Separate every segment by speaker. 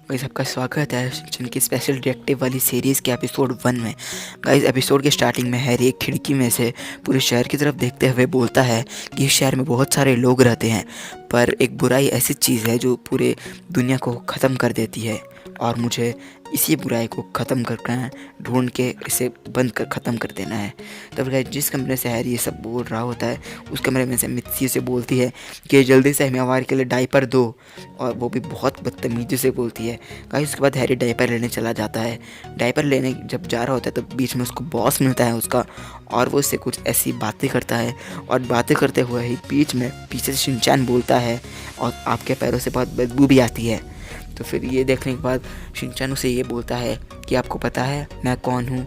Speaker 1: Guys आपका स्वागत है शिनचैन की स्पेशल डिटेक्टिव वाली सीरीज़ के एपिसोड 1 में। गाइस एपिसोड के स्टार्टिंग में हैरी एक खिड़की में से पूरे शहर की तरफ देखते हुए बोलता है कि इस शहर में बहुत सारे लोग रहते हैं, पर एक बुराई ऐसी चीज़ है जो पूरे दुनिया को ख़त्म कर देती है और मुझे इसी बुराई को ख़त्म करना ढूंढ के इसे बंद कर ख़त्म कर देना है। तब गाइस जिस कमरे से हैरी ये सब बोल रहा होता है उस कमरे में से मित्सी उसे बोलती है कि जल्दी से हिमावार के लिए डायपर दो, और वो भी बहुत बदतमीजी से बोलती है। गाइस उसके बाद हैरी डायपर लेने चला जाता है। डायपर लेने जब जा रहा होता है तो बीच में उसको बॉस मिलता है उसका, और वो उससे कुछ ऐसी बातें करता है और बातें करते हुए ही बीच में पीछे से शिनचैन बोलता है और आपके पैरों से बहुत बदबू भी आती है। तो फिर ये देखने के बाद शिनचैन उसे ये बोलता है कि आपको पता है मैं कौन हूँ।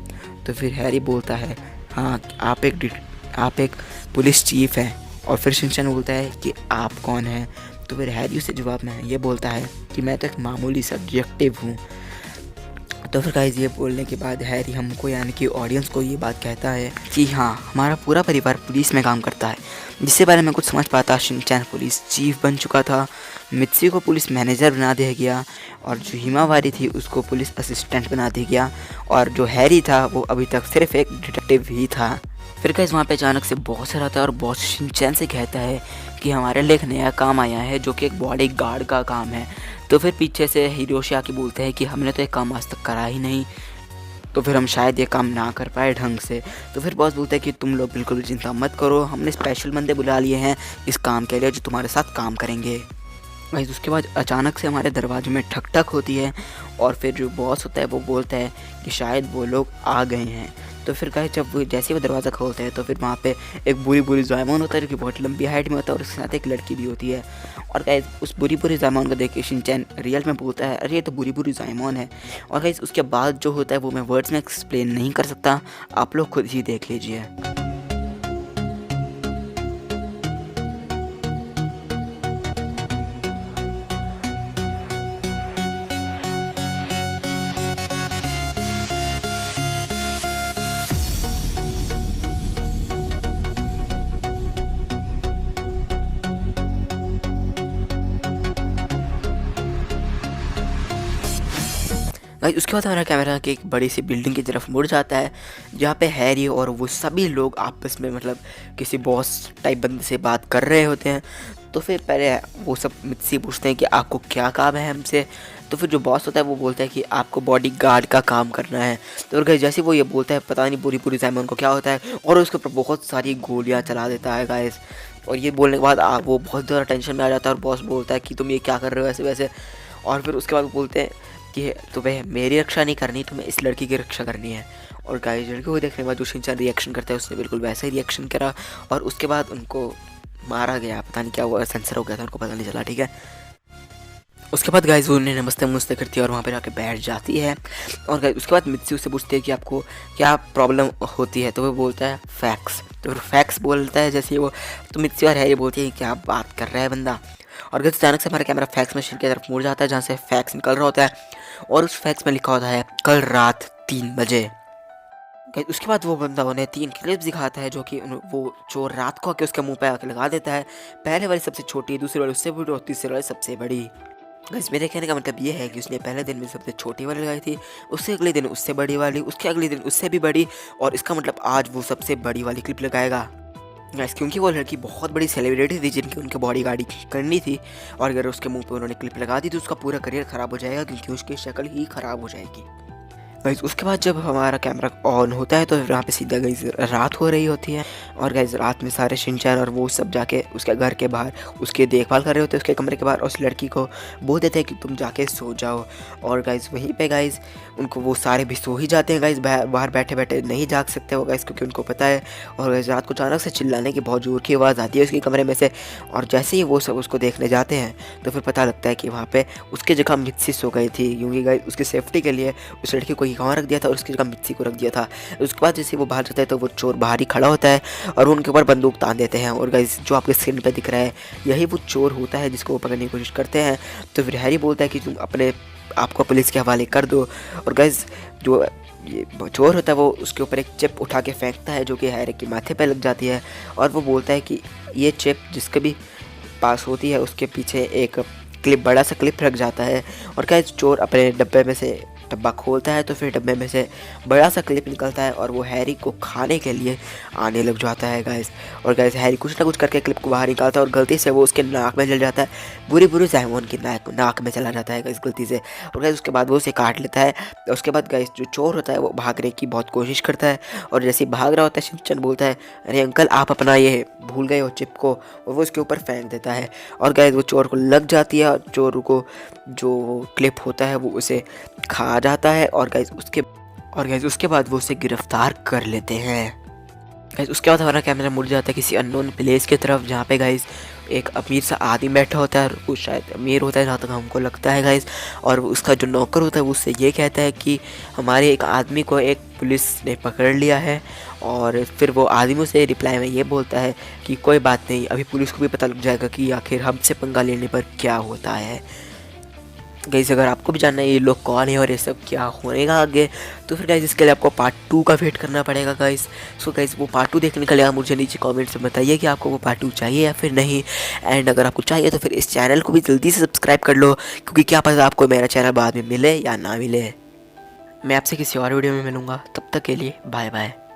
Speaker 1: तो फिर हैरी बोलता है हाँ आप एक पुलिस चीफ हैं। और फिर शिनचैन बोलता है कि आप कौन हैं। तो फिर हैरी उसे जवाब में ये बोलता है कि मैं तो एक मामूली सा डिटेक्टिव हूँ। तो फिर गाइस ये बोलने के बाद हैरी हमको यानी कि ऑडियंस को ये बात कहता है कि हाँ हमारा पूरा परिवार पुलिस में काम करता है, जिससे बारे में कुछ समझ पाता। शिनचैन पुलिस चीफ बन चुका था, मित्सी को पुलिस मैनेजर बना दिया गया, और जो हिमावारी थी उसको पुलिस असिस्टेंट बना दिया गया, और जो हैरी था वो अभी तक सिर्फ एक डिटेक्टिव ही था। फिर गाइस वहाँ पे अचानक से बॉस आता है और बॉस शिनचैन से कहता है कि हमारे लिए एक नया काम आया है जो कि एक बॉडी गार्ड का काम है। तो फिर पीछे से हिरोशी आके बोलते हैं कि हमने तो एक काम आज तक करा ही नहीं, तो फिर हम शायद ये काम ना कर पाए ढंग से। तो फिर बॉस बोलता है कि तुम लोग बिल्कुल भी चिंता मत करो, हमने स्पेशल बंदे बुला लिए हैं इस काम के लिए जो तुम्हारे साथ काम करेंगे। गाइस उसके बाद अचानक से हमारे दरवाजे में ठक ठक होती है और फिर जो बॉस होता है वो बोलता है कि शायद वो लोग आ गए हैं। तो फिर गाइस जब वो जैसे वो दरवाज़ा खोलते हैं तो फिर वहाँ पे एक बुरी ज़ायमन होता है जो कि बहुत लंबी हाइट में होता है, और उसके साथ एक लड़की भी होती है। और गाइस उस बुरी ज़ायमन को देख के शिनचैन रियल में बोलता है अरे ये तो बुरी ज़ायमन है। और गाइस उसके बाद जो होता है वो मैं वर्ड्स में एक्सप्लेन नहीं कर सकता, आप लोग खुद ही देख लीजिए। गाइस उसके बाद हमारा कैमरा की एक बड़ी सी बिल्डिंग की तरफ मुड़ जाता है, जहाँ पे हैरी और वो सभी लोग आपस में मतलब किसी बॉस टाइप बंदे से बात कर रहे होते हैं। तो फिर पहले वो सब मुझसे पूछते हैं कि आपको क्या काम है हमसे। तो फिर जो बॉस होता है वो बोलता है कि आपको बॉडी गार्ड का काम करना है। तो फिर गाइस जैसे वो ये बोलता है पता नहीं पूरी साइमन को क्या होता है और उसके ऊपर बहुत सारी गोलियाँ चला देता है गाइस। और ये बोलने के बाद वो बहुत ज़्यादा टेंशन में आ जाता है और बॉस बोलता है कि तुम ये क्या कर रहे हो ऐसे वैसे। और फिर उसके बाद वो बोलते हैं कि तुम्हें मेरी रक्षा नहीं करनी, तुम्हें इस लड़की की रक्षा करनी है। और गाइस लड़की को देखने के बाद जो शिनचैन रिएक्शन करता है उसने बिल्कुल वैसा ही रिएक्शन करा, और उसके बाद उनको मारा गया। पता नहीं क्या हुआ, सेंसर हो गया था, उनको पता नहीं चला। ठीक है, उसके बाद गाइस वो उन्हें नमस्ते नमस्ते करती है और वहाँ पे जाके बैठ जाती है। और गाइस उसके बाद मित्सी उससे पूछती है कि आपको क्या प्रॉब्लम होती है। तो वो बोलता है फैक्स। तो फिर फैक्स बोलता है जैसे वो, तो मित्सी और हैरी बोलती है क्या बात कर रहा है बंदा। और गाइस अचानक से हमारा कैमरा फैक्स मशीन की तरफ मुड़ जाता है जहाँ से फैक्स निकल रहा होता है, और उस फैक्स में लिखा होता है कल रात 3 बजे। गाइस उसके बाद वो बंदा उन्हें 3 क्लिप्स दिखाता है जो कि वो चोर रात को आके उसके मुंह पे आके लगा देता है। पहले वाली सबसे छोटी, दूसरी वाली उससे बड़ी और तीसरी वाली सबसे बड़ी। गाइस मेरे कहने का मतलब ये है कि उसने पहले दिन में सबसे छोटी वाली लगाई थी, उससे अगले दिन उससे बड़ी वाली, उसके अगले दिन उससे भी बड़ी, और इसका मतलब आज वो सबसे बड़ी वाली क्लिप लगाएगा। गाइस क्योंकि वो लड़की बहुत बड़ी सेलिब्रिटी थी जिनकी उनके बॉडी गार्ड करनी थी, और अगर उसके मुंह पे उन्होंने क्लिप लगा दी तो उसका पूरा करियर ख़राब हो जाएगा क्योंकि उसकी शक्ल ही ख़राब हो जाएगी। गाइस उसके बाद जब हमारा कैमरा ऑन होता है तो यहाँ पे सीधा गाइस रात हो रही होती है, और गाइस रात में सारे शिनचैन और वो सब जाके उसके घर के बाहर उसकी देखभाल कर रहे होते हैं उसके कमरे के बाहर, और उस लड़की को बोल देते हैं कि तुम जाके सो जाओ। और गाइस वहीं पे गाइस उनको वो सारे भी सो ही जाते हैं। गाइस बाहर बैठे बैठे नहीं जाग सकते वो गाइस क्योंकि उनको पता है। और गाइस रात को अचानक से चिल्लाने की बहुत ज़ोर की आवाज़ आती है उसके कमरे में से, और जैसे ही वो सब उसको देखने जाते हैं तो फिर पता लगता है कि वहाँ पे उसकी जगह मित्सी सो गई थी, क्योंकि गाइस उसकी सेफ्टी के लिए उस लड़की को यहाँ रख दिया था और उसकी जगह मित्सी को रख दिया था। उसके बाद जैसे वो बाहर जाता है तो वो चोर बाहर ही खड़ा होता है और उनके ऊपर बंदूक तान देते हैं। और गाइस जो आपके स्क्रीन पे दिख रहा है यही वो चोर होता है जिसको वो पकड़ने की कोशिश करते हैं। तो फिर हैरी बोलता है कि तुम अपने आपको पुलिस के हवाले कर दो। और गाइस जो ये चोर होता है वो उसके ऊपर एक चिप उठा के फेंकता है जो कि हैरी के माथे पे लग जाती है, और वो बोलता है कि ये चिप जिसके भी पास होती है उसके पीछे एक क्लिप बड़ा सा क्लिप रख जाता है और गाइस चोर अपने डब्बे में से डब्बा खोलता है तो फिर डब्बे में से बड़ा सा क्लिप निकलता है और वो हैरी को खाने के लिए आने लग जाता है गाइस। और गाइस हैरी कुछ ना कुछ करके क्लिप को बाहर निकालता है और गलती से वो उसके नाक में चल जाता है, बुरी बुरी साइमन की नाक में चला जाता है गाइस गलती से। और गाइस उसके बाद वो उसे काट लेता है। उसके बाद गाइस जो चोर होता है वो भागने की बहुत कोशिश करता है और जैसे ही भाग रहा होता है शिनचैन बोलता है, अरे अंकल आप अपना ये भूल गए हो चिप को, और वो उसके ऊपर फेंक देता है। और गाइस वो चोर को लग जाती है और चोर को जो क्लिप होता है वो उसे खा जाता है। और गाइस उसके बाद वो उसे गिरफ्तार कर लेते हैं। गाइस उसके बाद हमारा कैमरा मुड़ जाता है किसी अननोन प्लेस की तरफ, जहाँ पे गाइस एक अमीर सा आदमी बैठा होता है, वो शायद अमीर होता है जहाँ तक हमको लगता है गाइस। और उसका जो नौकर होता है वो उससे ये कहता है कि हमारे एक आदमी को एक पुलिस ने पकड़ लिया है। और फिर वो आदमी से रिप्लाई में ये बोलता है कि कोई बात नहीं, अभी पुलिस को भी पता लग जाएगा कि आखिर हमसे पंगा लेने पर क्या होता है। गाइस अगर आपको भी जानना है ये लोग कौन है और ये सब क्या होनेगा आगे, तो फिर गाइस इसके लिए आपको पार्ट 2 का वेट करना पड़ेगा गाइस। सो गाइस वो पार्ट 2 देखने के लिए आप मुझे नीचे कमेंट्स में बताइए कि आपको वो पार्ट 2 चाहिए या फिर नहीं। एंड अगर आपको चाहिए तो फिर इस चैनल को भी जल्दी से सब्सक्राइब कर लो, क्योंकि क्या पता आपको मेरा चैनल बाद में मिले या ना मिले। मैं आपसे किसी और वीडियो में मिलूँगा, तब तक के लिए बाय बाय।